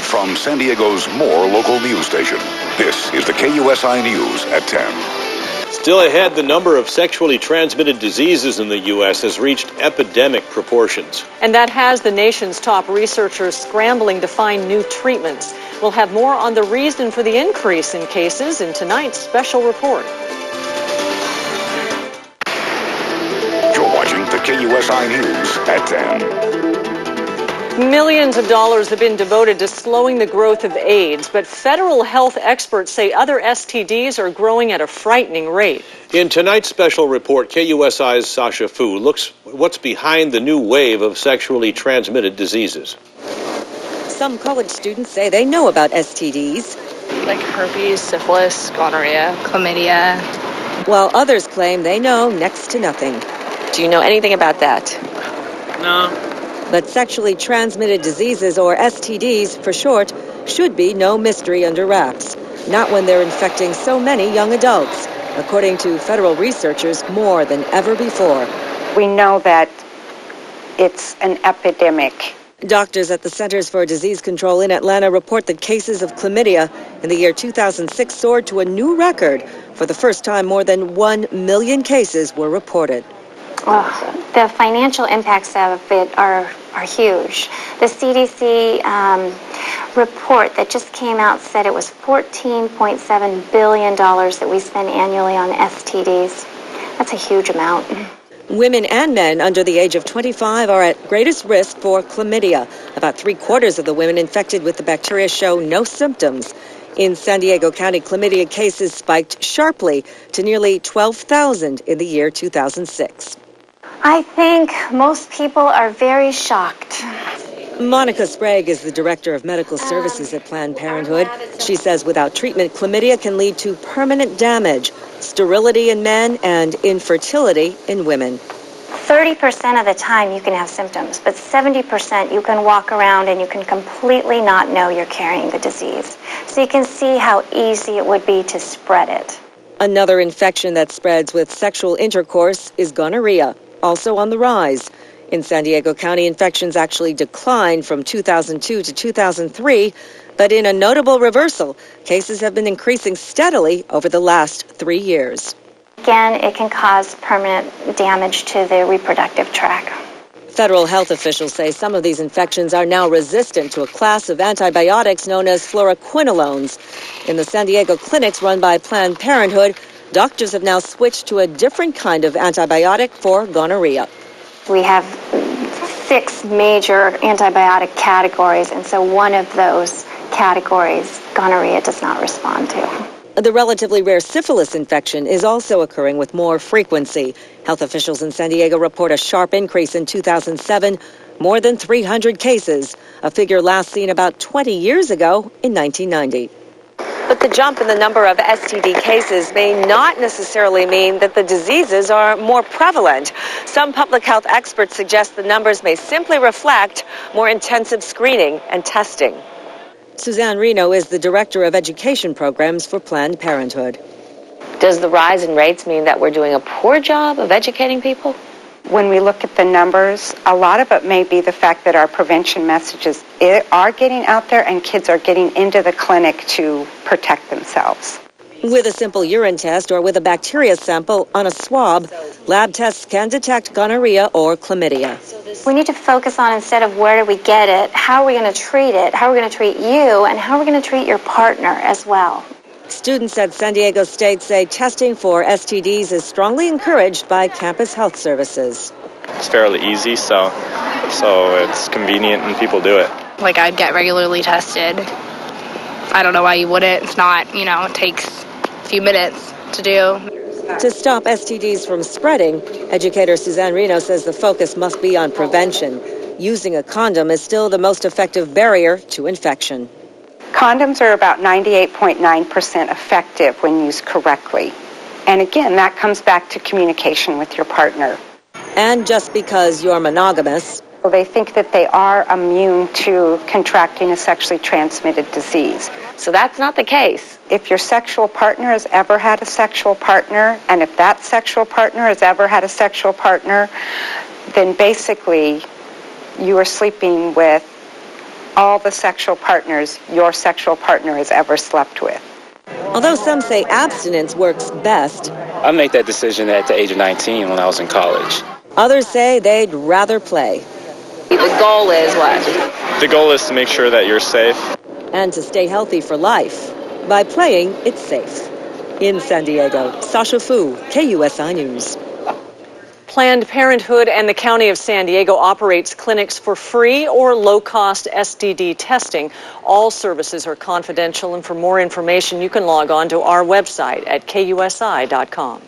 from San Diego's more local news station. This is the KUSI News at 10. Still ahead, the number of sexually transmitted diseases in the U.S. has reached epidemic proportions. And that has the nation's top researchers scrambling to find new treatments. We'll have more on the reason for the increase in cases in tonight's special report. You're watching the KUSI News at 10. Millions of dollars have been devoted to slowing the growth of AIDS, but federal health experts say other STDs are growing at a frightening rate. In tonight's special report, KUSI's Sasha Fu looks what's behind the new wave of sexually transmitted diseases. Some college students say they know about STDs. Like herpes, syphilis, gonorrhea, chlamydia. While others claim they know next to nothing. Do you know anything about that? No. But sexually transmitted diseases, or STDs for short, should be no mystery under wraps. Not when they're infecting so many young adults, according to federal researchers, more than ever before. We know that it's an epidemic. Doctors at the Centers for Disease Control in Atlanta report that cases of chlamydia in the year 2006 soared to a new record. For the first time, more than 1 million cases were reported. The financial impacts of it are huge. The CDC report that just came out said it was $14.7 billion that we spend annually on STDs. That's a huge amount. Women and men under the age of 25 are at greatest risk for chlamydia. About 3/4 of the women infected with the bacteria show no symptoms. In San Diego County, chlamydia cases spiked sharply to nearly 12,000 in the year 2006. I think most people are very shocked. Monica Sprague is the director of medical services at Planned Parenthood. She says without treatment, chlamydia can lead to permanent damage, sterility in men, and infertility in women. 30% of the time you can have symptoms, but 70% you can walk around and you can completely not know you're carrying the disease. So you can see how easy it would be to spread it. Another infection that spreads with sexual intercourse is gonorrhea, also on the rise. In San Diego County, infections actually declined from 2002 to 2003, but in a notable reversal, cases have been increasing steadily over the last 3 years. Again, it can cause permanent damage to the reproductive tract. Federal health officials say some of these infections are now resistant to a class of antibiotics known as fluoroquinolones. In the San Diego clinics run by Planned Parenthood, doctors have now switched to a different kind of antibiotic for gonorrhea. We have 6 major antibiotic categories, and so one of those categories, gonorrhea does not respond to. The relatively rare syphilis infection is also occurring with more frequency. Health officials in San Diego report a sharp increase in 2007, more than 300 cases, a figure last seen about 20 years ago in 1990. But the jump in the number of STD cases may not necessarily mean that the diseases are more prevalent. Some public health experts suggest the numbers may simply reflect more intensive screening and testing. Suzanne Reno is the Director of Education Programs for Planned Parenthood. Does the rise in rates mean that we're doing a poor job of educating people? When we look at the numbers, a lot of it may be the fact that our prevention messages are getting out there and kids are getting into the clinic to protect themselves. With a simple urine test or with a bacteria sample on a swab, lab tests can detect gonorrhea or chlamydia. We need to focus on, instead of where do we get it, how are we going to treat it, how are we going to treat you, and how are we going to treat your partner as well. Students at San Diego State say testing for STDs is strongly encouraged by campus health services. It's fairly easy, so it's convenient and people do it. Like, I'd get regularly tested. I don't know why you wouldn't. It's not, it takes a few minutes to do. To stop STDs from spreading, educator Suzanne Reno says the focus must be on prevention. Using a condom is still the most effective barrier to infection. Condoms are about 98.9% effective when used correctly. And again, that comes back to communication with your partner. And just because you're monogamous, they think that they are immune to contracting a sexually transmitted disease. So that's not the case. If your sexual partner has ever had a sexual partner, and if that sexual partner has ever had a sexual partner, then basically you are sleeping with all the sexual partners your sexual partner has ever slept with. Although some say abstinence works best, I made that decision at the age of 19 when I was in college. others say they'd rather play. The goal is what? The goal is to make sure that you're safe. And to stay healthy for life. By playing, it's safe. In San Diego, Sasha Fu, KUSI News. Planned Parenthood and the County of San Diego operates clinics for free or low-cost STD testing. All services are confidential, and for more information, you can log on to our website at KUSI.com.